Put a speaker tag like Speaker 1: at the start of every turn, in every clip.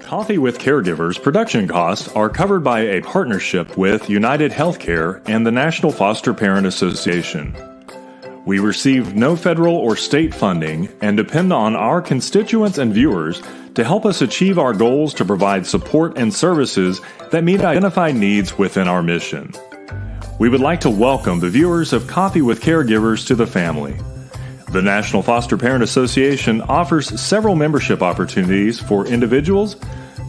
Speaker 1: Coffee with Caregivers production costs are covered by a partnership with United Healthcare and the National Foster Parent Association. We receive no federal or state funding and depend on our constituents and viewers to help us achieve our goals to provide support and services that meet identified needs within our mission. We would like to welcome the viewers of Coffee with Caregivers to the family. The National Foster Parent Association offers several membership opportunities for individuals,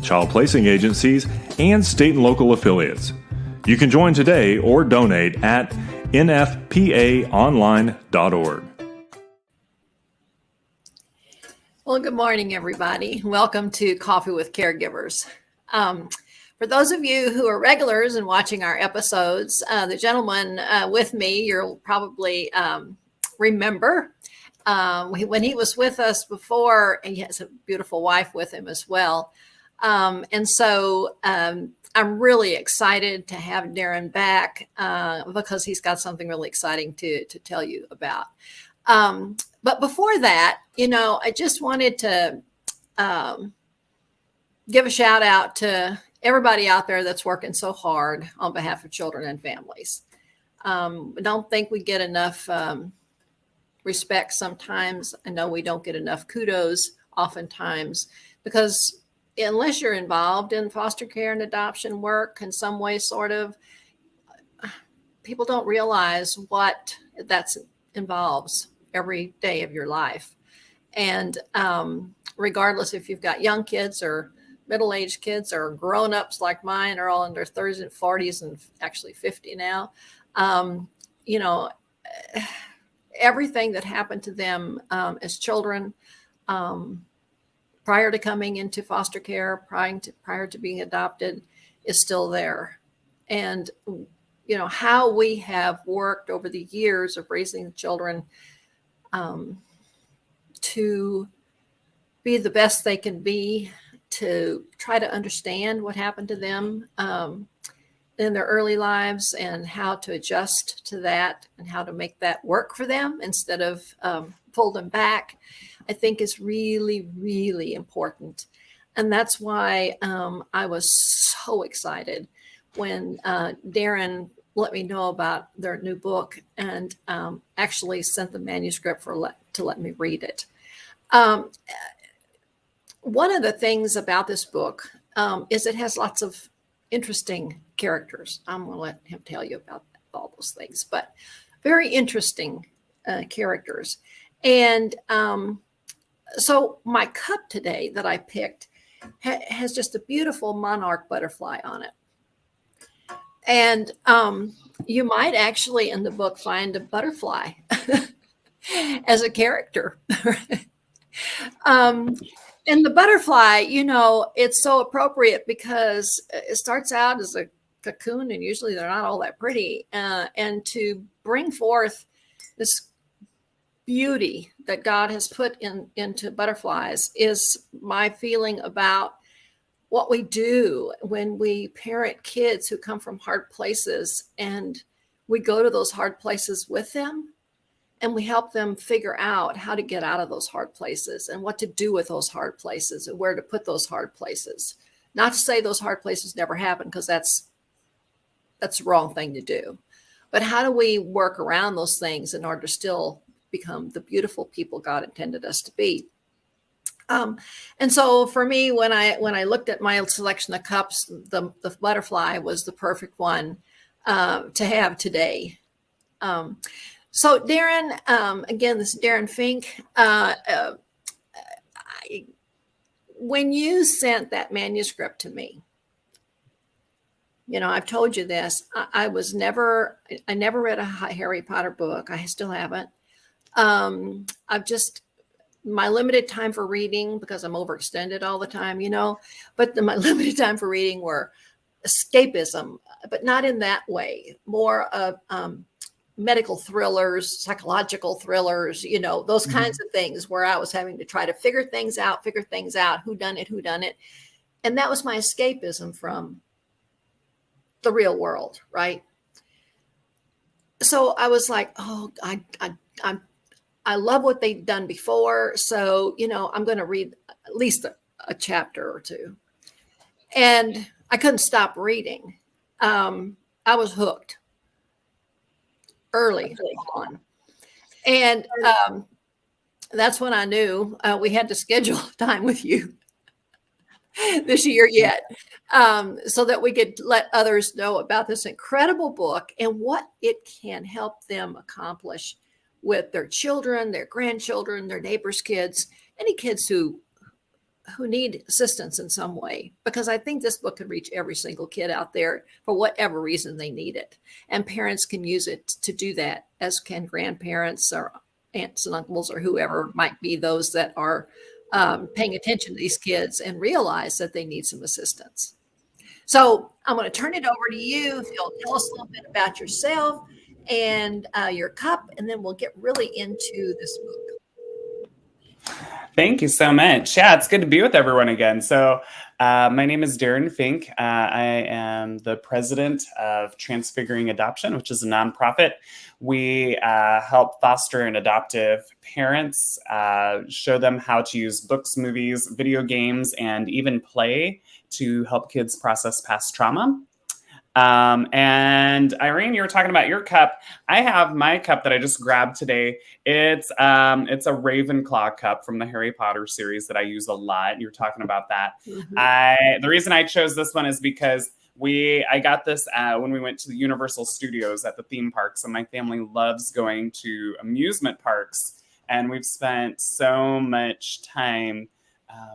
Speaker 1: child placing agencies, and state and local affiliates. You can join today or donate at nfpaonline.org.
Speaker 2: Well, good morning, everybody. Welcome to Coffee with Caregivers. For those of you who are regulars and watching our episodes, the gentleman with me, you'll probably remember when he was with us before, and he has a beautiful wife with him as well. And so I'm really excited to have Darren back because he's got something really exciting to tell you about. But before that, I just wanted to give a shout out to everybody out there that's working so hard on behalf of children and families. I don't think we get enough respect sometimes. I know we don't get enough kudos oftentimes because unless you're involved in foster care and adoption work in some way, sort of, people don't realize what that involves every day of your life. And regardless if you've got young kids or middle-aged kids or grown-ups like mine are all in their 30s and 40s and actually 50 now, everything that happened to them as children, prior to coming into foster care, prior to being adopted, is still there. And, how we have worked over the years of raising children to be the best they can be, to try to understand what happened to them in their early lives and how to adjust to that and how to make that work for them instead of pull them back, I think is really, really important. And that's why I was so excited when Darren let me know about their new book and actually sent the manuscript to let me read it. One of the things about this book is it has lots of interesting characters. I'm going to let him tell you about all those things, but very interesting characters. And so my cup today that I picked has just a beautiful monarch butterfly on it. And you might actually in the book find a butterfly as a character. And the butterfly, it's so appropriate because it starts out as a cocoon and usually they're not all that pretty. And to bring forth this beauty that God has put into butterflies is my feeling about what we do when we parent kids who come from hard places, and we go to those hard places with them and we help them figure out how to get out of those hard places and what to do with those hard places and where to put those hard places. Not to say those hard places never happen, because that's the wrong thing to do. But how do we work around those things in order to still become the beautiful people God intended us to be? And so for me, when I looked at my selection of cups, the butterfly was the perfect one to have today. So Darren, again, this is Darren Fink. When you sent that manuscript to me, I've told you this, I never read a Harry Potter book. I still haven't. My limited time for reading, because I'm overextended all the time, but my limited time for reading were escapism, but not in that way, more of medical thrillers, psychological thrillers, those kinds of things where I was having to try to figure things out, who done it. And that was my escapism from the real world, right? So I was like, oh, I love what they've done before. So, I'm going to read at least a chapter or two. And I couldn't stop reading. I was hooked early on. And that's when I knew we had to schedule time with you this year yet, so that we could let others know about this incredible book and what it can help them accomplish with their children, their grandchildren, their neighbors' kids, any kids who need assistance in some way, because I think this book can reach every single kid out there for whatever reason they need it. And parents can use it to do that, as can grandparents or aunts and uncles or whoever might be those that are paying attention to these kids and realize that they need some assistance. So I'm going to turn it over to you. If you'll tell us a little bit about yourself and your cup, and then we'll get really into this book.
Speaker 3: Thank you so much. Yeah, it's good to be with everyone again. So my name is Darren Fink. I am the president of Transfiguring Adoption, which is a nonprofit. We help foster and adoptive parents, show them how to use books, movies, video games, and even play to help kids process past trauma. And Irene, you were talking about your cup. I have my cup that I just grabbed today. It's a Ravenclaw cup from the Harry Potter series that I use a lot. You were talking about that. Mm-hmm. The reason I chose this one is because I got this when we went to the Universal Studios at the theme parks, and my family loves going to amusement parks, and we've spent so much time.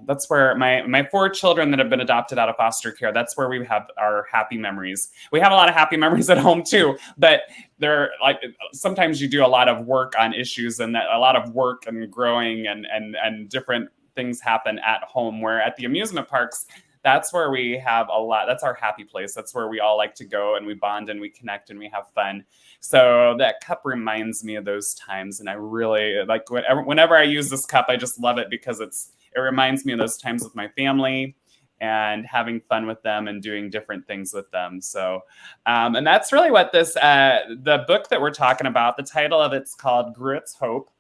Speaker 3: That's where my 4 children that have been adopted out of foster care, that's where we have our happy memories. We have a lot of happy memories at home too, but they're like, sometimes you do a lot of work on issues, and that a lot of work and growing and different things happen at home, where at the amusement parks, that's where we have a lot. That's our happy place. That's where we all like to go, and we bond and we connect and we have fun. So that cup reminds me of those times. And I really like whenever I use this cup, I just love it because it reminds me of those times with my family and having fun with them and doing different things with them. So, and that's really what the book that we're talking about, the title of it's called Gruit's Hope.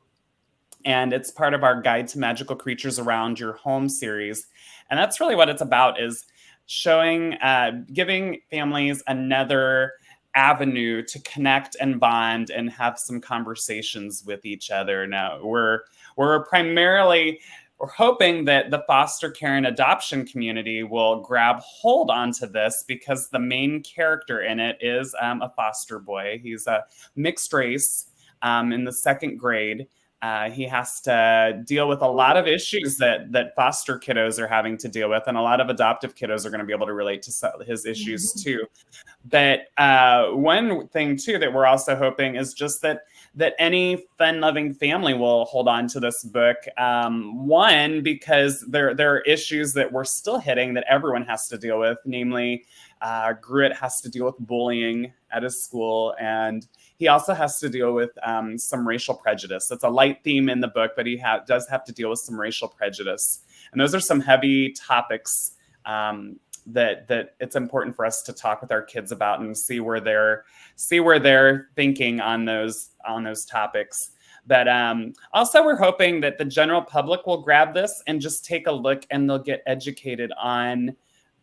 Speaker 3: And it's part of our Guide to Magical Creatures Around Your Home series. And that's really what it's about, is showing, giving families another avenue to connect and bond and have some conversations with each other. Now, we're hoping that the foster care and adoption community will grab hold onto this, because the main character in it is a foster boy. He's a mixed race in the 2nd grade. He has to deal with a lot of issues that foster kiddos are having to deal with, and a lot of adoptive kiddos are going to be able to relate to his issues too. But one thing too that we're also hoping is just that any fun-loving family will hold on to this book. One, because there are issues that we're still hitting that everyone has to deal with, namely Gruit has to deal with bullying at his school, and he also has to deal with some racial prejudice. It's a light theme in the book, but he does have to deal with some racial prejudice. And those are some heavy topics that it's important for us to talk with our kids about and see where they're thinking on those topics. But also we're hoping that the general public will grab this and just take a look, and they'll get educated on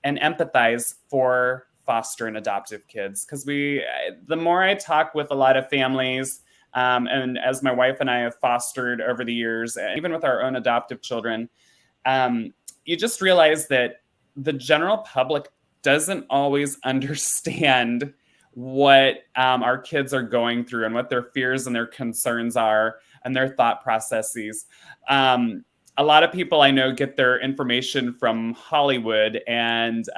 Speaker 3: and empathize for foster and adoptive kids. Because the more I talk with a lot of families, and as my wife and I have fostered over the years, even with our own adoptive children, you just realize that the general public doesn't always understand what our kids are going through and what their fears and their concerns are and their thought processes. A lot of people I know get their information from Hollywood, and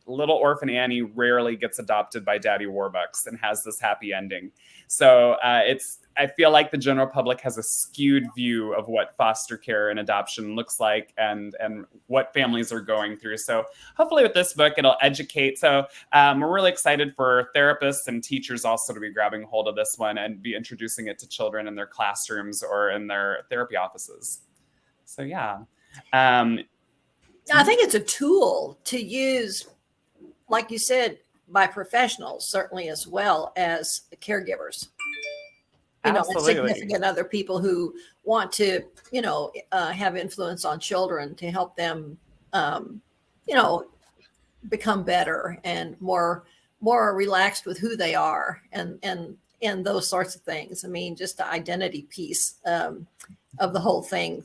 Speaker 3: little orphan Annie rarely gets adopted by Daddy Warbucks and has this happy ending. So I feel like the general public has a skewed view of what foster care and adoption looks like and what families are going through. So hopefully with this book, it'll educate. So we're really excited for therapists and teachers also to be grabbing hold of this one and be introducing it to children in their classrooms or in their therapy offices. So yeah.
Speaker 2: I think it's a tool to use, like you said, by professionals, certainly, as well as caregivers. And significant other people who want to, have influence on children to help them, become better and more relaxed with who they are and those sorts of things. I mean, just the identity piece of the whole thing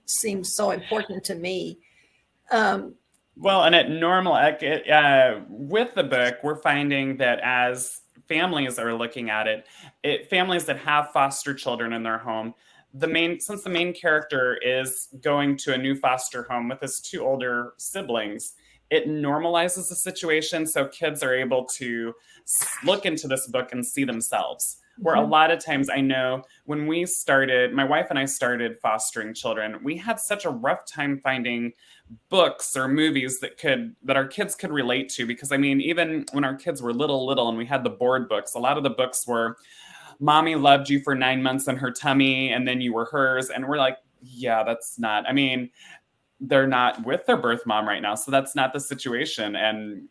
Speaker 2: seems so important to me.
Speaker 3: Well, and at normal, with the book, we're finding that as families are looking at it, families that have foster children in their home, since the main character is going to a new foster home with his two older siblings, it normalizes the situation so kids are able to look into this book and see themselves. Where a lot of times, I know when my wife and I started fostering children, we had such a rough time finding books or movies that our kids could relate to. Because I mean, even when our kids were little and we had the board books, a lot of the books were, mommy loved you for 9 months in her tummy and then you were hers. And we're like, yeah, that's not, I mean, they're not with their birth mom right now. So that's not the situation. And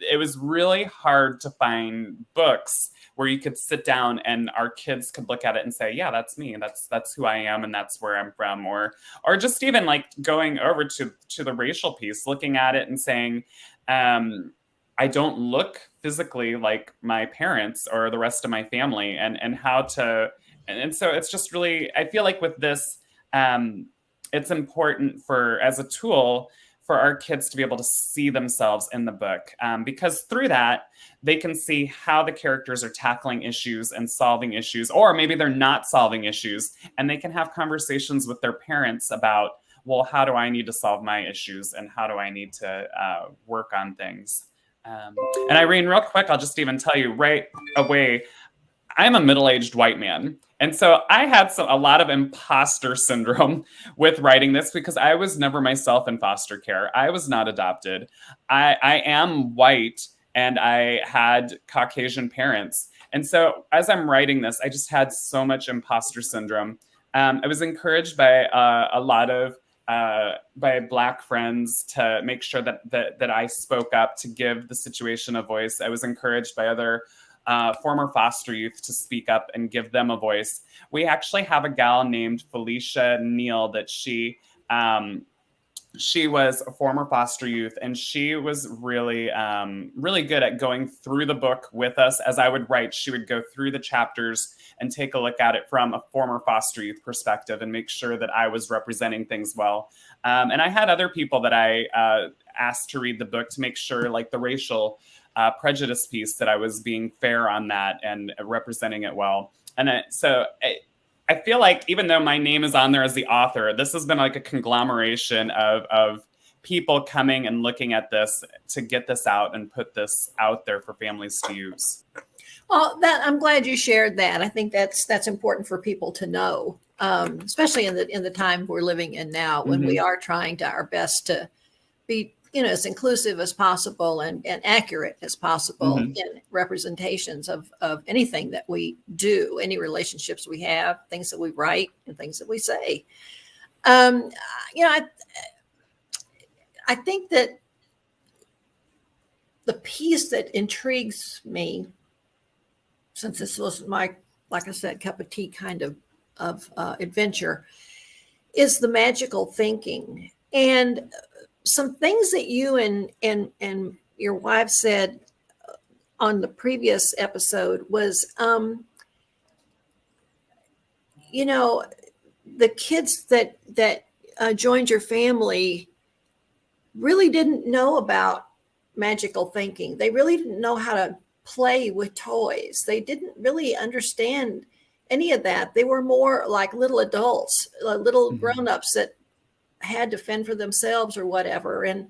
Speaker 3: it was really hard to find books where you could sit down and our kids could look at it and say, yeah, that's me. That's who I am. And that's where I'm from. Or just even like going over to the racial piece, looking at it and saying, I don't look physically like my parents or the rest of my family, and how to, and so it's just really, I feel like with this, it's important as a tool for our kids to be able to see themselves in the book, because through that, they can see how the characters are tackling issues and solving issues, or maybe they're not solving issues, and they can have conversations with their parents about, well, how do I need to solve my issues and how do I need to work on things? And Irene, real quick, I'll just even tell you right away, I'm a middle-aged white man. And so I had a lot of imposter syndrome with writing this because I was never myself in foster care. I was not adopted. I am white and I had Caucasian parents. And so as I'm writing this, I just had so much imposter syndrome. I was encouraged by a lot of by Black friends to make sure that I spoke up to give the situation a voice. I was encouraged by other former foster youth to speak up and give them a voice. We actually have a gal named Felicia Neal that she was a former foster youth, and she was really, really good at going through the book with us. As I would write, she would go through the chapters and take a look at it from a former foster youth perspective and make sure that I was representing things well. And I had other people that I asked to read the book to make sure, like the racial prejudice piece, that I was being fair on that and representing it well. And so I feel like even though my name is on there as the author, this has been like a conglomeration of people coming and looking at this to get this out and put this out there for families to use.
Speaker 2: Well, I'm glad you shared that. I think that's important for people to know, especially in the time we're living in now, when we are trying our best to be, as inclusive as possible and accurate as possible in representations of anything that we do, any relationships we have, things that we write and things that we say. I think that the piece that intrigues me, since this was my, like I said, cup of tea kind of adventure, is the magical thinking. And some things that you and your wife said on the previous episode was, the kids that joined your family really didn't know about magical thinking. They really didn't know how to play with toys. They didn't really understand any of that. They were more like little adults, little grown-ups that had to fend for themselves or whatever. And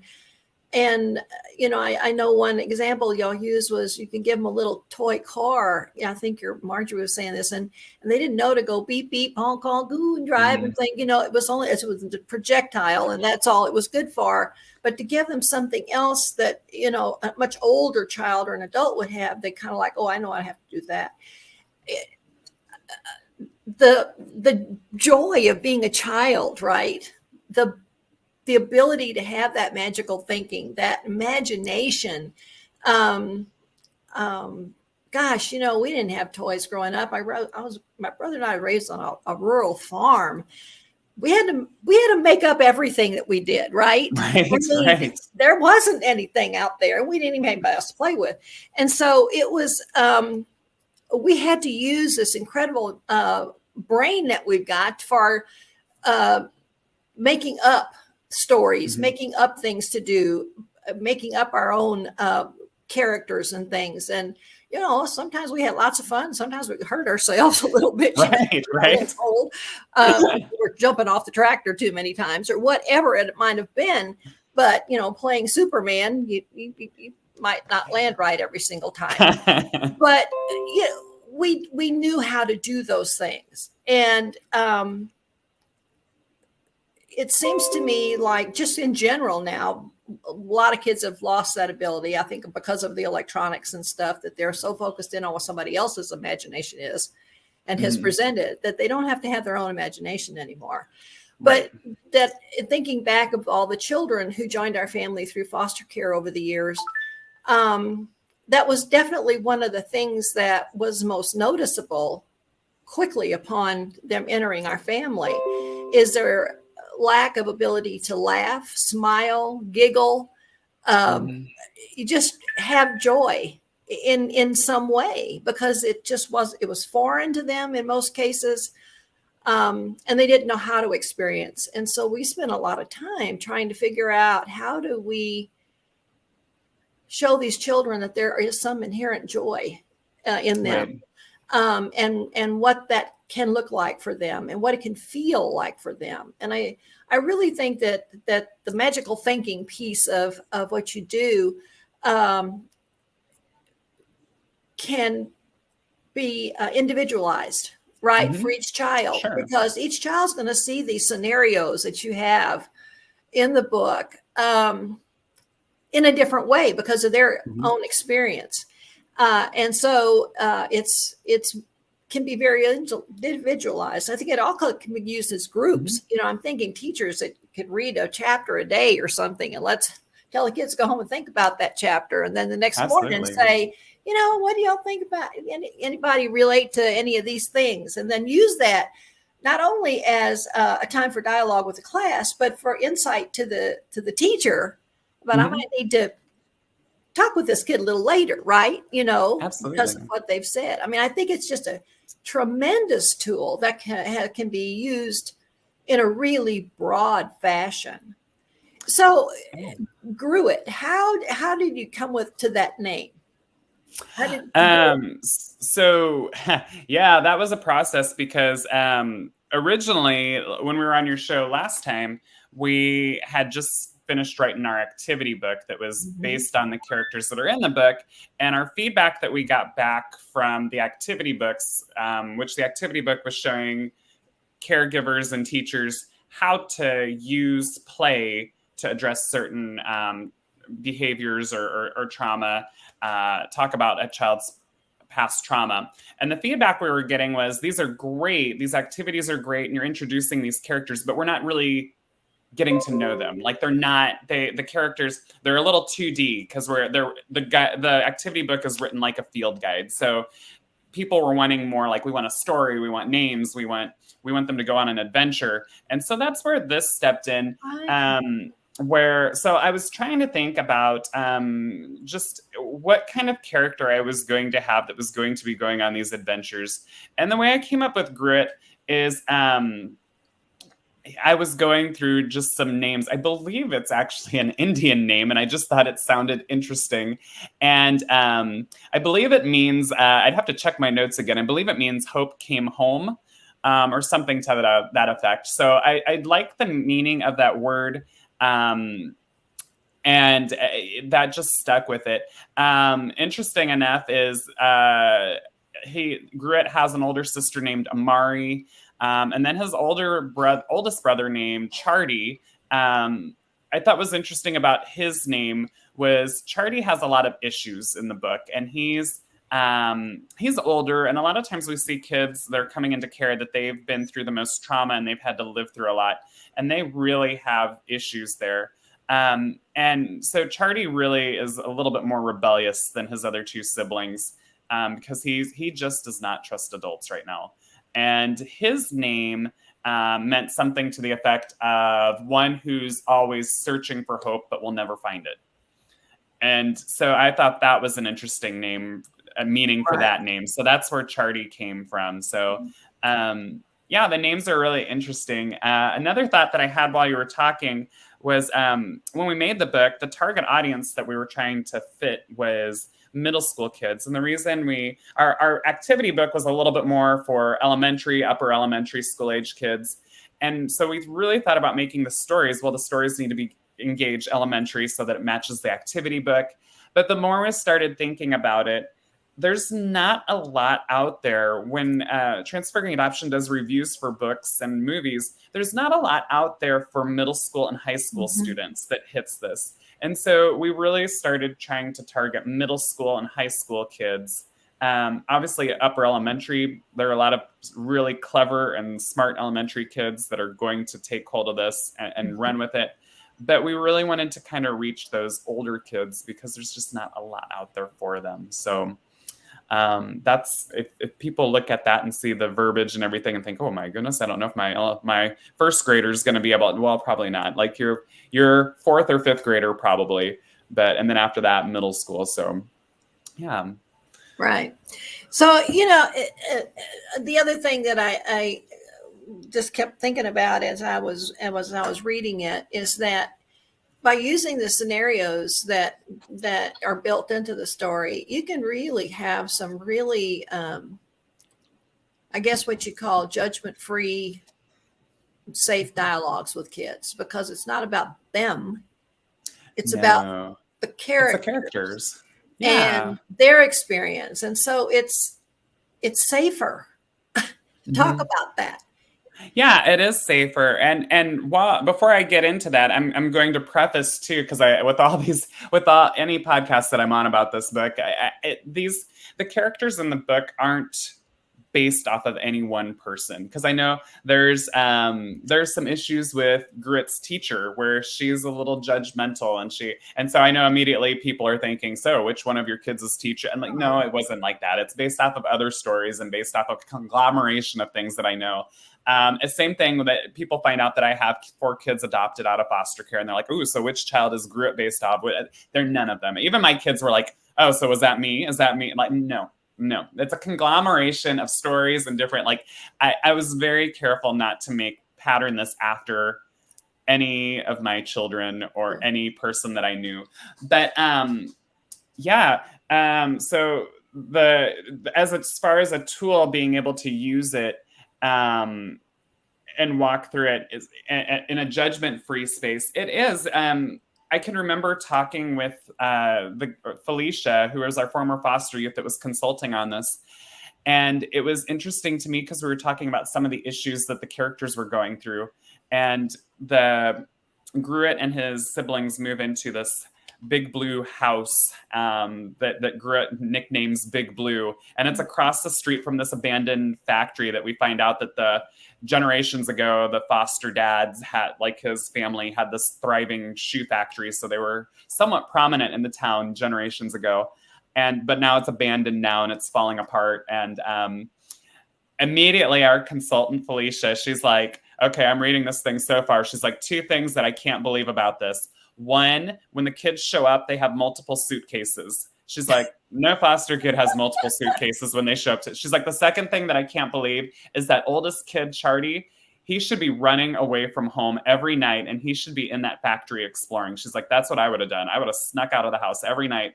Speaker 2: I know one example y'all used was you can give them a little toy car. I think your Marjorie was saying this, and they didn't know to go beep, beep, honk, honk, goo, and drive and think, it was the projectile and that's all it was good for. But to give them something else that, a much older child or an adult would have, they kind of like, oh, I know I have to do that. The joy of being a child, right? The ability to have that magical thinking, that imagination. Gosh, we didn't have toys growing up. My brother and I were raised on a rural farm. we had to make up everything that we did, right?
Speaker 3: Right, right.
Speaker 2: There wasn't anything out there. We didn't even have anybody else to play with. And so it was, we had to use this incredible brain that we've got for making up stories,
Speaker 3: Mm-hmm.
Speaker 2: making up things to do, making up our own characters and things. And, you know, sometimes we had lots of fun. Sometimes we hurt ourselves a little bit.
Speaker 3: Right.
Speaker 2: We're jumping off the tractor too many times or whatever it might have been. But, you know, playing Superman, you might not land right every single time. But, you know, we knew how to do those things. And it seems to me like just in general now, a lot of kids have lost that ability. I think because of the electronics and stuff, that they're so focused in on what somebody else's imagination is and has presented that they don't have to have their own imagination anymore. But that thinking back of all the children who joined our family through foster care over the years, that was definitely one of the things that was most noticeable quickly upon them entering our family is their lack of ability to laugh, smile, giggle. You just have joy in some way because it was foreign to them in most cases. And they didn't know how to experience. And so we spent a lot of time trying to figure out how do we show these children that there is some inherent joy in them, and what that can look like for them and what it can feel like for them. And I really think that the magical thinking piece of what you do can be individualized, right, for each child, because each child's going to see these scenarios that you have in the book in a different way because of their own experience. And so it's can be very individualized. I think it all can be used as groups. You know, I'm thinking teachers that could read a chapter a day or something and let's tell the kids to go home and think about that chapter. And then the next morning say, you know, what do y'all think about? Anybody relate to any of these things? And then use that not only as a time for dialogue with the class, but for insight to the teacher. But I might need to talk with this kid a little later, right? You know, because of what they've said. I mean, I think it's just a tremendous tool that can be used in a really broad fashion. So, Gruit, how did you come to that name?
Speaker 3: So yeah, that was a process because originally when we were on your show last time, we had just finished writing our activity book that was based on the characters that are in the book. And our feedback that we got back from the activity books, which the activity book was showing caregivers and teachers how to use play to address certain behaviors or trauma, talk about a child's past trauma. And the feedback we were getting was, these are great, these activities are great, and you're introducing these characters, but we're not really getting to know them. Like the characters, they're a little 2D because the activity book is written like a field guide. So people were wanting more like, we want a story, we want names, we want them to go on an adventure. And so that's where this stepped in. So I was trying to think about just what kind of character I was going to have that was going to be going on these adventures. And the way I came up with Gruit is I was going through just some names. I believe it's actually an Indian name, and I just thought it sounded interesting. And I believe it means, I'd have to check my notes again. I believe it means hope came home, or something to that effect. So I like the meaning of that word. And that just stuck with it. Interesting enough is Gruit has an older sister named Amari, and then his oldest brother named Chardy. I thought was interesting about his name was Chardy has a lot of issues in the book, and he's older, and a lot of times we see kids that are coming into care that they've been through the most trauma and they've had to live through a lot, and they really have issues there. And so Chardy really is a little bit more rebellious than his other two siblings, because he just does not trust adults right now. And his name meant something to the effect of one who's always searching for hope but will never find it. And so I thought that was an interesting name, a meaning for that name. So that's where Charty came from. So yeah, the names are really interesting. Another thought that I had while you were talking was when we made the book, the target audience that we were trying to fit was middle school kids. And the reason our activity book was a little bit more for elementary, upper elementary school age kids. And so we really thought about making the stories. Well, the stories need to be engaged elementary so that it matches the activity book. But the more we started thinking about it, there's not a lot out there. When Transfiguring Adoption does reviews for books and movies, there's not a lot out there for middle school and high school students that hits this. And so we really started trying to target middle school and high school kids. Obviously, upper elementary, there are a lot of really clever and smart elementary kids that are going to take hold of this and run with it. But we really wanted to kind of reach those older kids because there's just not a lot out there for them. So that's if people look at that and see the verbiage and everything and think, oh my goodness, I don't know if my first grader is going to be able to, well, probably not. Like your fourth or fifth grader probably, and then after that, middle school. So yeah.
Speaker 2: Right. So, the other thing that I just kept thinking about as I was reading it is that by using the scenarios that are built into the story, you can really have some really, I guess what you call judgment-free, safe dialogues with kids, because it's not about them. It's about the characters.
Speaker 3: It's the characters. Yeah.
Speaker 2: And their experience. And so it's safer to talk about that.
Speaker 3: Yeah, it is safer. And before I get into that, I'm going to preface too, because with any podcast that I'm on about this book, the characters in the book aren't based off of any one person. Because I know there's some issues with Gruett's teacher where she's a little judgmental, and so I know immediately people are thinking, so which one of your kids is teacher? And like, no, it wasn't like that. It's based off of other stories and based off of a conglomeration of things that I know. Same thing that people find out that I have 4 kids adopted out of foster care, and they're like, ooh, so which child is Gruett based off? They're none of them. Even my kids were like, oh, so was that me? Is that me? Like, no, it's a conglomeration of stories and different, like, I was very careful not to pattern this after any of my children or any person that I knew. But so as far as a tool, being able to use it and walk through it is in a judgment-free space. It is. I can remember talking with Felicia, who was our former foster youth that was consulting on this. And it was interesting to me because we were talking about some of the issues that the characters were going through. And Gruett and his siblings move into this Big Blue house that Gruett nicknames Big Blue. And it's across the street from this abandoned factory that we find out that the generations ago, the foster dads had, like his family had this thriving shoe factory. So they were somewhat prominent in the town generations ago. But now it's abandoned now and it's falling apart. And immediately our consultant, Felicia, she's like, okay, I'm reading this thing so far. She's like, 2 things that I can't believe about this. One, when the kids show up, they have multiple suitcases. She's like, no foster kid has multiple suitcases when they show up. She's like, the second thing that I can't believe is that oldest kid, Charty, he should be running away from home every night and he should be in that factory exploring. She's like, that's what I would have done. I would have snuck out of the house every night.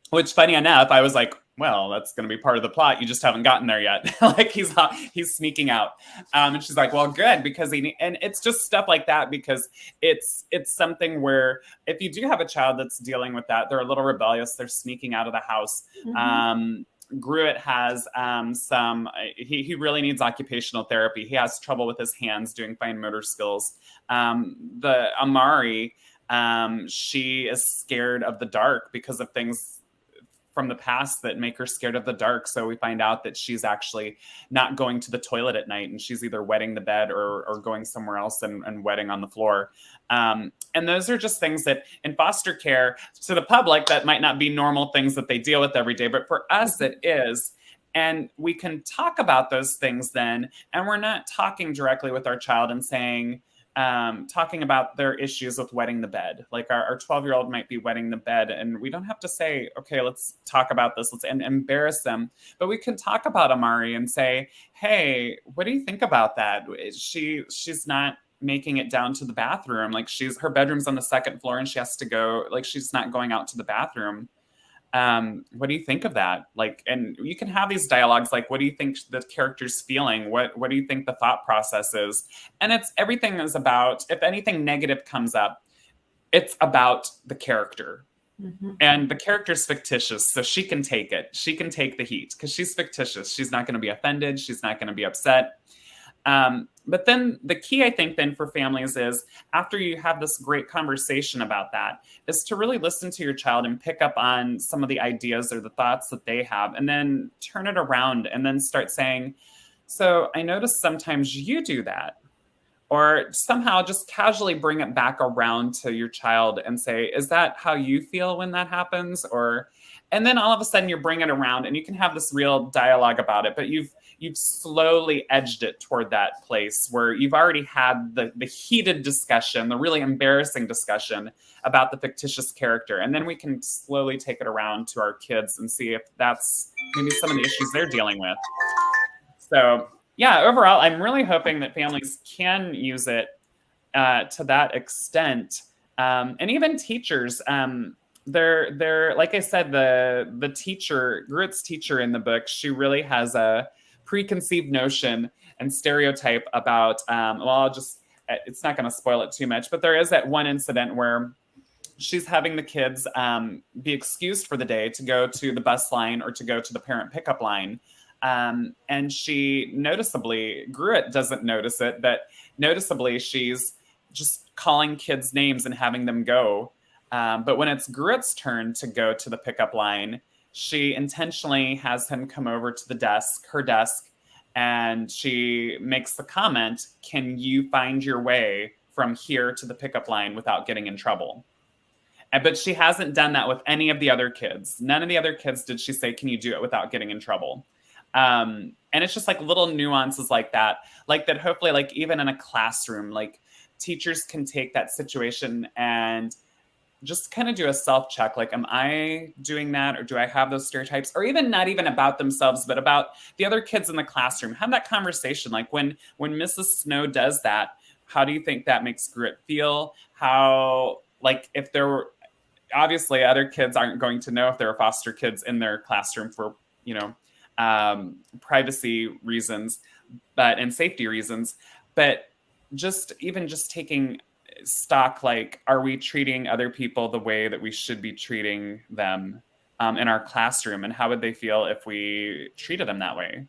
Speaker 3: Which, funny enough, I was like, well, that's going to be part of the plot. You just haven't gotten there yet. Like he's sneaking out. And she's like, well, good, because and it's just stuff like that, because it's something where if you do have a child that's dealing with that, they're a little rebellious, they're sneaking out of the house. Gruett has he really needs occupational therapy. He has trouble with his hands doing fine motor skills. The Amari, she is scared of the dark because of things from the past that make her scared of the dark. So we find out that she's actually not going to the toilet at night, and she's either wetting the bed or going somewhere else and wetting on the floor. And those are just things that in foster care, to the public, that might not be normal things that they deal with every day. But for us, it is. And we can talk about those things then, and we're not talking directly with our child and saying, talking about their issues with wetting the bed. Like our 12-year-old might be wetting the bed, and we don't have to say, okay, let's talk about this, and embarrass them. But we can talk about Amari and say, hey, what do you think about that? She's not making it down to the bathroom. Like her bedroom's on the second floor and she has to go, like she's not going out to the bathroom. What do you think of that? Like, and you can have these dialogues like, what do you think the character's feeling? What do you think the thought process is? And everything is about, if anything negative comes up, it's about the character.
Speaker 2: Mm-hmm.
Speaker 3: And the character's fictitious, so she can take it. She can take the heat because she's fictitious. She's not going to be offended. She's not going to be upset. But then the key, I think, then for families is after you have this great conversation about that, is to really listen to your child and pick up on some of the ideas or the thoughts that they have, and then turn it around and then start saying, so I notice sometimes you do that. Or somehow just casually bring it back around to your child and say, is that how you feel when that happens? And then all of a sudden you bring it around and you can have this real dialogue about it, but you've slowly edged it toward that place where you've already had the heated discussion, the really embarrassing discussion about the fictitious character. And then we can slowly take it around to our kids and see if that's maybe some of the issues they're dealing with. So yeah, overall, I'm really hoping that families can use it to that extent. And even teachers, they're like I said, the teacher, Gruett's teacher in the book, she really has a preconceived notion and stereotype about, it's not going to spoil it too much, but there is that one incident where she's having the kids be excused for the day to go to the bus line or to go to the parent pickup line. And she Gruett doesn't notice it, but noticeably she's just calling kids names and having them go. But when it's Gruett's turn to go to the pickup line, she intentionally has him come over to her desk, and she makes the comment, can you find your way from here to the pickup line without getting in trouble? But she hasn't done that with any of the other kids. None of the other kids did she say, can you do it without getting in trouble? And it's just like little nuances like that hopefully, like even in a classroom, like teachers can take that situation and just kind of do a self-check. Like, am I doing that? Or do I have those stereotypes? Or even not even about themselves, but about the other kids in the classroom. Have that conversation. Like when Mrs. Snow does that, how do you think that makes Gruett feel? How, like, if there were, obviously other kids aren't going to know if there are foster kids in their classroom for, privacy reasons, and safety reasons, but just taking stock, like, are we treating other people the way that we should be treating them in our classroom, and how would they feel if we treated them that way?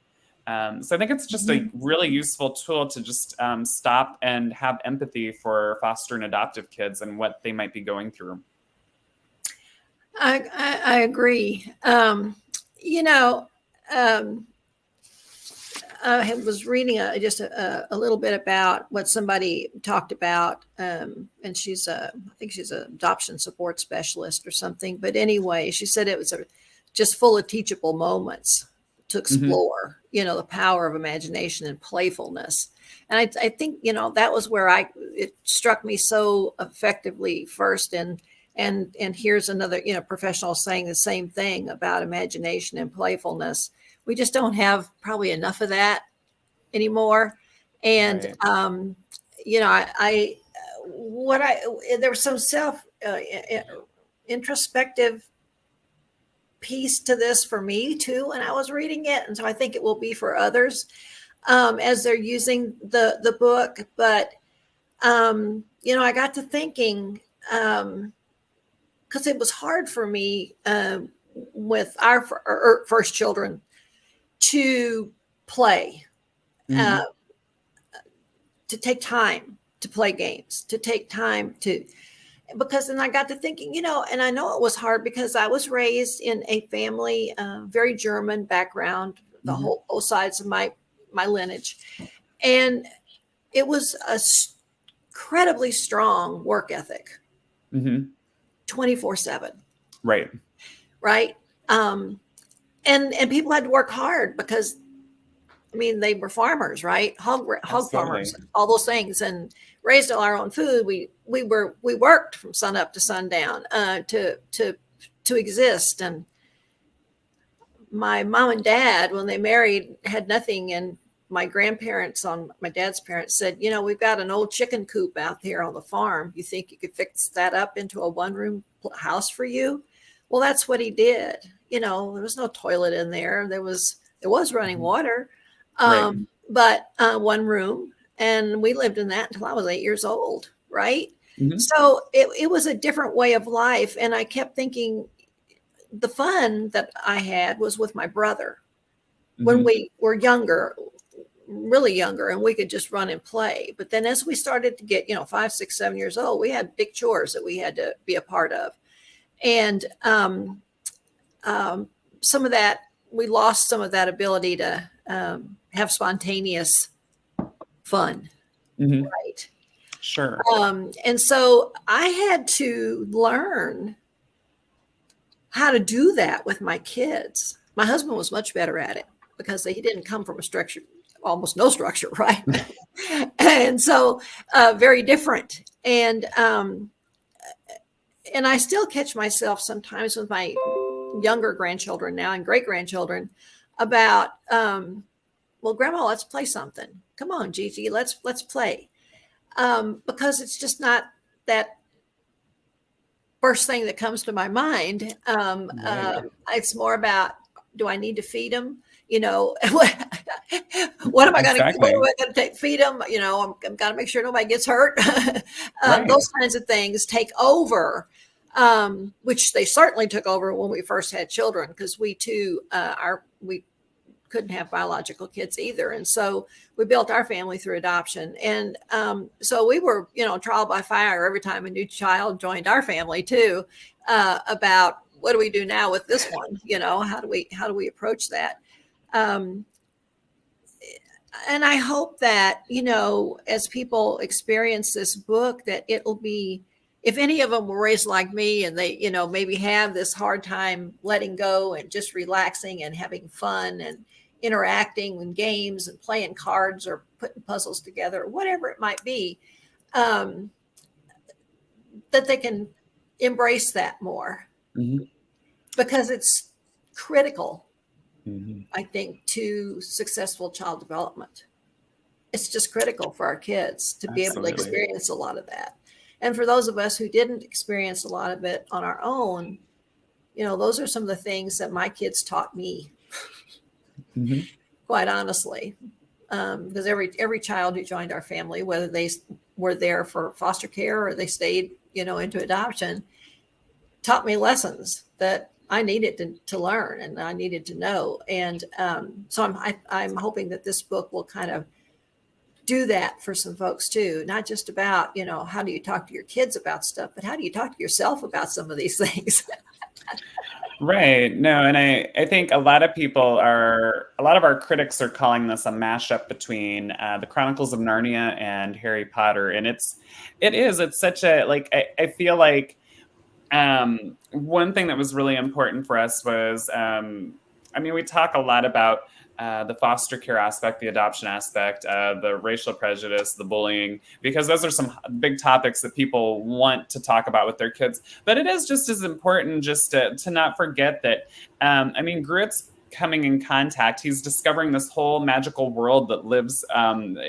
Speaker 3: So I think it's just a really useful tool to just stop and have empathy for foster and adoptive kids and what they might be going through.
Speaker 2: I agree. I was reading just a little bit about what somebody talked about, and I think she's an adoption support specialist or something. But anyway, she said it was just full of teachable moments to explore, the power of imagination and playfulness. And I think, that was where it struck me so effectively first. And here's another, professional saying the same thing about imagination and playfulness. We just don't have probably enough of that anymore. And,
Speaker 3: Right.
Speaker 2: There was some introspective piece to this for me too when I was reading it, and so I think it will be for others as they're using the book. But I got to thinking, because it was hard for me with our first children to play, to take time to play games, to take time to. Because then I got to thinking, and I know it was hard because I was raised in a family, very German background, both sides of my lineage. And it was a incredibly strong work ethic, 24/7.
Speaker 3: Right.
Speaker 2: Right. and people had to work hard because, I mean, they were farmers, right? Hog farmers, all those things, and raised all our own food. We worked from sun up to sundown to exist. And my mom and dad, when they married, had nothing. And my grandparents on my dad's parents said, you know, we've got an old chicken coop out there on the farm. You think you could fix that up into a 1-room house for you? Well, that's what he did. You know, there was no toilet in there. There was running water.
Speaker 3: Right.
Speaker 2: But 1 room, and we lived in that until I was 8 years old, right?
Speaker 3: Mm-hmm.
Speaker 2: So it was a different way of life, and I kept thinking the fun that I had was with my brother when we were younger, really younger, and we could just run and play. But then as we started to get, 5, 6, 7 years old, we had big chores that we had to be a part of, and some of that, we lost some of that ability to have spontaneous fun, right?
Speaker 3: Sure.
Speaker 2: And so I had to learn how to do that with my kids. My husband was much better at it because he didn't come from a structure, almost no structure, right? And so very different. And I still catch myself sometimes with my younger grandchildren now and great grandchildren about, well, Grandma, let's play something. Come on, Gigi, let's play. Because it's just not that first thing that comes to my mind. It's more about, do I need to feed them? What am I going to do? What am I going to feed them? I'm got to make sure nobody gets hurt. Those kinds of things take over, which they certainly took over when we first had children, because we too, we couldn't have biological kids either. And so we built our family through adoption. And so we were, trial by fire every time a new child joined our family too, about what do we do now with this one? How do we approach that? And I hope that, as people experience this book, that it'll be, if any of them were raised like me and they, maybe have this hard time letting go and just relaxing and having fun and interacting in games and playing cards or putting puzzles together, whatever it might be, that they can embrace that more, because it's critical, I think, to successful child development. It's just critical for our kids to be able to experience a lot of that. And for those of us who didn't experience a lot of it on our own, those are some of the things that my kids taught me. Quite honestly, because every child who joined our family, whether they were there for foster care or they stayed, into adoption, taught me lessons that I needed to learn and I needed to know. And so I'm hoping that this book will kind of do that for some folks too, not just about, how do you talk to your kids about stuff, but how do you talk to yourself about some of these things?
Speaker 3: Right. No, and I think a lot of our critics are calling this a mashup between the Chronicles of Narnia and Harry Potter. And it's such a, I feel like one thing that was really important for us was, we talk a lot about the foster care aspect, the adoption aspect, the racial prejudice, the bullying, because those are some big topics that people want to talk about with their kids. But it is just as important just to not forget that, Gruett's coming in contact. He's discovering this whole magical world that lives,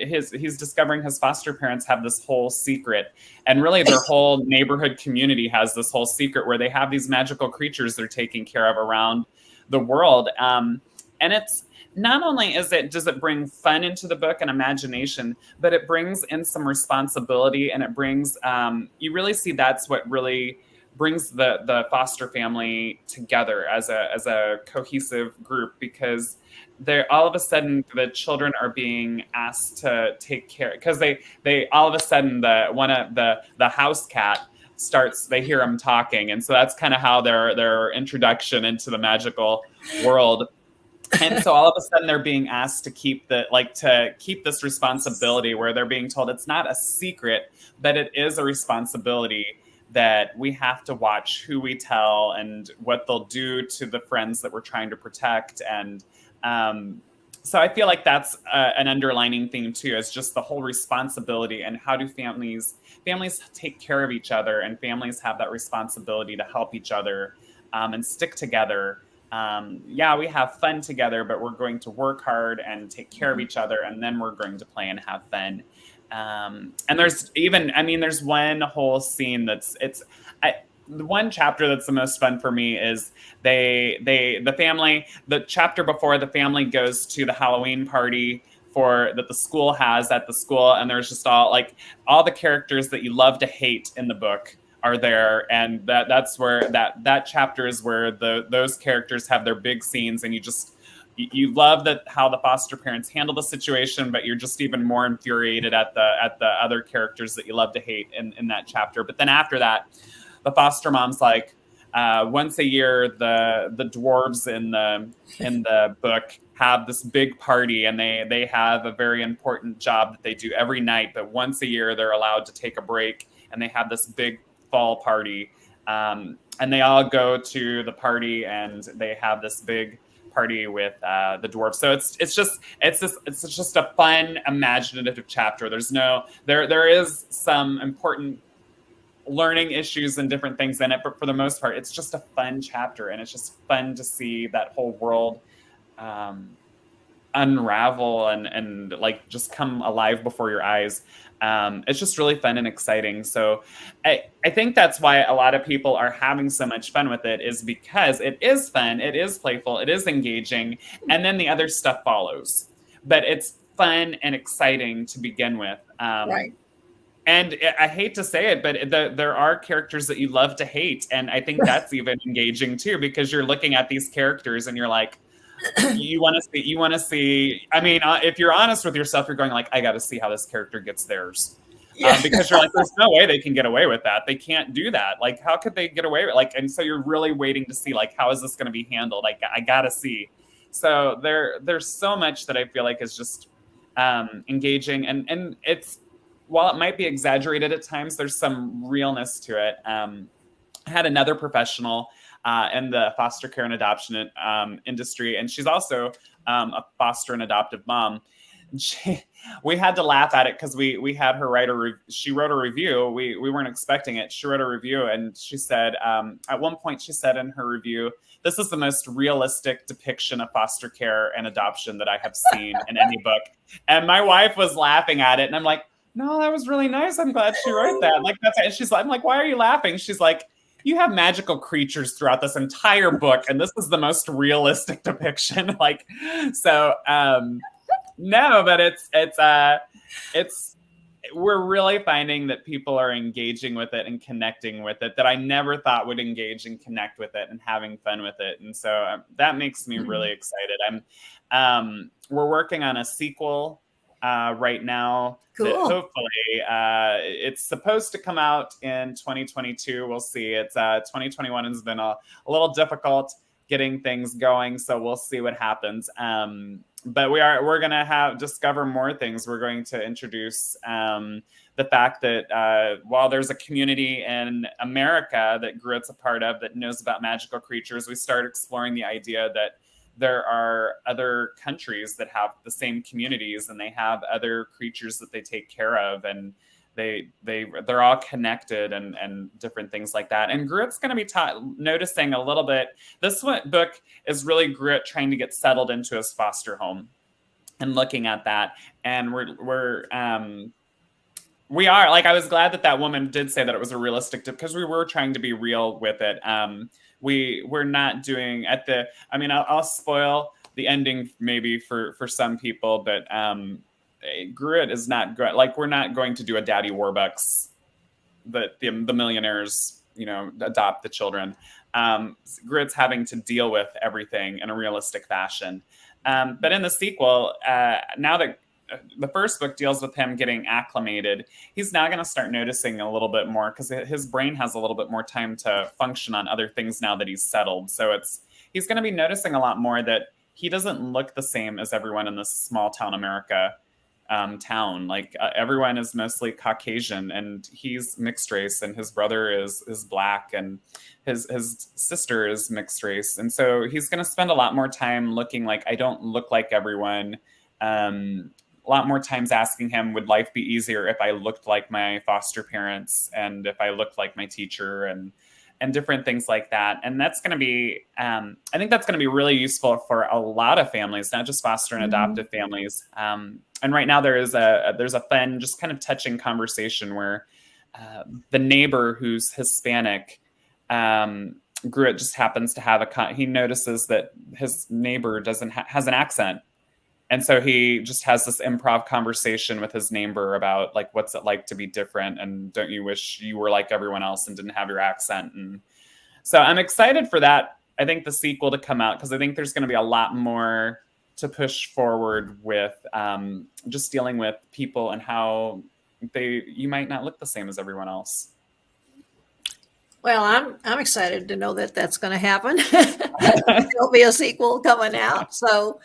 Speaker 3: he's discovering his foster parents have this whole secret. And really their whole neighborhood community has this whole secret where they have these magical creatures they're taking care of around the world. And it's, not only does it bring fun into the book and imagination, but it brings in some responsibility, and it brings, you really see that's what really brings the foster family together as a cohesive group, because they're all of a sudden the children are being asked to take care, because they all of a sudden the house cat starts, they hear them talking, and so that's kind of how their introduction into the magical world. And so all of a sudden they're being asked to keep this responsibility, where they're being told it's not a secret, but it is a responsibility that we have to watch who we tell and what they'll do to the friends that we're trying to protect. And so I feel like that's an underlining theme too, is just the whole responsibility and how do families take care of each other, and families have that responsibility to help each other and stick together. Yeah, we have fun together, but we're going to work hard and take care of each other, and then we're going to play and have fun. And there's one whole scene the one chapter that's the most fun for me is the chapter before the family goes to the Halloween party that the school has at the school, and there's just all the characters that you love to hate in the book are there, and that's where that chapter is where those characters have their big scenes, and you love how the foster parents handle the situation, but you're just even more infuriated at the other characters that you love to hate in that chapter. But then after that, the foster mom's like, once a year, the dwarves in the book have this big party, and they have a very important job that they do every night. But once a year, they're allowed to take a break, and they have this big fall party. And they all go to the party, and they have this big party with the dwarves. So it's just a fun, imaginative chapter. There is some important learning issues and different things in it, but for the most part, it's just a fun chapter, and it's just fun to see that whole world unravel and like just come alive before your eyes. It's just really fun and exciting. So I think that's why a lot of people are having so much fun with it, is because it is fun, it is playful, it is engaging, and then the other stuff follows. But it's fun and exciting to begin with.
Speaker 2: Right.
Speaker 3: And I hate to say it, but there are characters that you love to hate. And I think that's even engaging too, because you're looking at these characters and you're like, you want to see, I mean, if you're honest with yourself, you're going like, I got to see how this character gets theirs. Because you're like, there's no way they can get away with that. They can't do that. Like, how could they get away with it? And so you're really waiting to see, like, how is this going to be handled? I got to see. So there's so much that I feel like is just engaging. And it's, while it might be exaggerated at times, there's some realness to it. I had another professional in the foster care and adoption industry, and she's also a foster and adoptive mom. We had to laugh at it because we had her she wrote a review. We weren't expecting it. She wrote a review, and she said, at one point she said in her review, "This is the most realistic depiction of foster care and adoption that I have seen in any book." And my wife was laughing at it, and I'm like, no, that was really nice. I'm glad she wrote that. Like, that's it. She's like, I'm like, why are you laughing? She's like, you have magical creatures throughout this entire book, and this is the most realistic depiction. Like, so no, but it's we're really finding that people are engaging with it and connecting with it that I never thought would engage and connect with it and having fun with it. And so that makes me really excited. We're working on a sequel right now.
Speaker 2: Cool.
Speaker 3: That hopefully it's supposed to come out in 2022. We'll see. It's 2021 has been a little difficult getting things going, so we'll see what happens. But we're gonna discover more things. We're going to introduce the fact that while there's a community in America that Gruit's a part of that knows about magical creatures, we start exploring the idea that there are other countries that have the same communities, and they have other creatures that they take care of, and they're all connected and different things like that. And Gruit's going to be noticing a little bit. This book is really Gruit trying to get settled into his foster home and looking at that. And we are like, I was glad that woman did say that it was a realistic, because we were trying to be real with it. We're not doing I'll spoil the ending maybe for some people, but Gruit is not good. Like, we're not going to do a Daddy Warbucks that the millionaires, adopt the children. Gruit's having to deal with everything in a realistic fashion. But in the sequel, now that the first book deals with him getting acclimated, he's now going to start noticing a little bit more, because his brain has a little bit more time to function on other things now that he's settled. So he's going to be noticing a lot more that he doesn't look the same as everyone in this small town America. town. Like everyone is mostly Caucasian, and he's mixed race, and his brother is black, and his sister is mixed race. And so he's going to spend a lot more time looking like I don't look like everyone. A lot more times asking him, would life be easier if I looked like my foster parents and if I looked like my teacher, and different things like that. And that's going to be, I think that's going to be really useful for a lot of families, not just foster and adoptive families. And right now there's a fun, just kind of touching conversation where the neighbor who's Hispanic, Gruitt just happens to have he notices that his neighbor has an accent. And so he just has this improv conversation with his neighbor about like, what's it like to be different? And don't you wish you were like everyone else and didn't have your accent? And so I'm excited for that. I think the sequel to come out, because I think there's going to be a lot more to push forward with just dealing with people and how you might not look the same as everyone else.
Speaker 2: Well, I'm excited to know that that's going to happen. There'll be a sequel coming out, so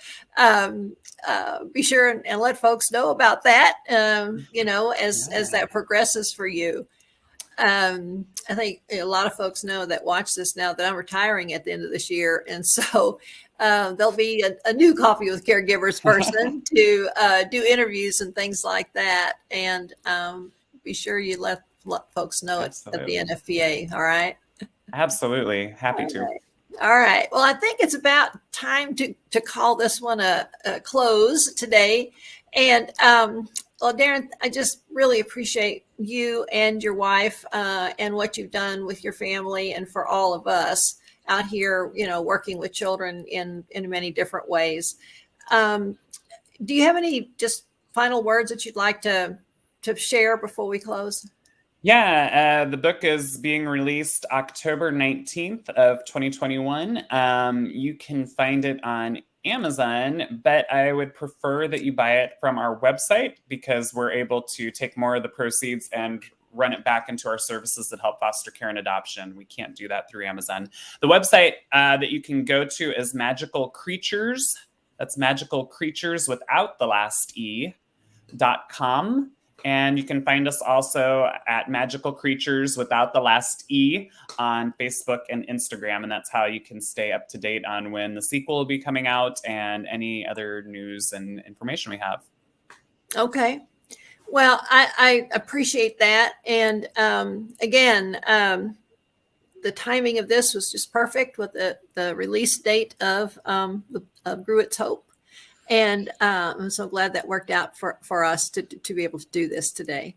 Speaker 2: be sure and let folks know about that. As that progresses for you. I think a lot of folks know that watch this now that I'm retiring at the end of this year, and so there'll be a new Coffee with Caregivers person to do interviews and things like that. And be sure you let folks know it's at the NFPA. All right. Absolutely.
Speaker 3: Happy to.
Speaker 2: All right. Well, I think it's about time to call this one a close today. And well, Darren, I just really appreciate you and your wife and what you've done with your family and for all of us out here, working with children in many different ways. Do you have any just final words that you'd like to share before we close?
Speaker 3: Yeah, the book is being released October 19th of 2021. You can find it on Amazon, but I would prefer that you buy it from our website because we're able to take more of the proceeds and run it back into our services that help foster care and adoption. We can't do that through Amazon. The website that you can go to is Magical Creatures. That's Magical Creatures without the last E.com. And you can find us also at Magical Creatures without the last E on Facebook and Instagram. And that's how you can stay up to date on when the sequel will be coming out and any other news and information we have. Okay. Well, I appreciate that. And again, the timing of this was just perfect with the release date of Gruitt's Hope. And I'm so glad that worked out for us to be able to do this today.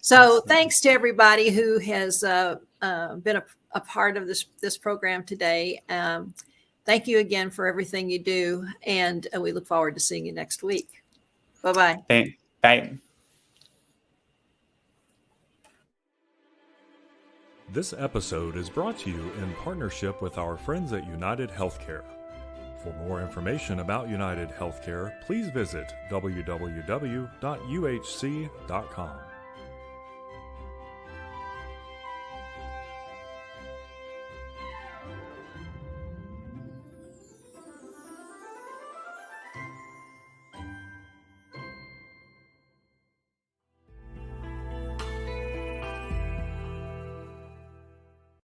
Speaker 3: So thanks to everybody who has been a part of this program today. Thank you again for everything you do. And we look forward to seeing you next week. Bye-bye. Thanks. Bye.
Speaker 1: This episode is brought to you in partnership with our friends at United Healthcare. For more information about United Healthcare, please visit www.uhc.com.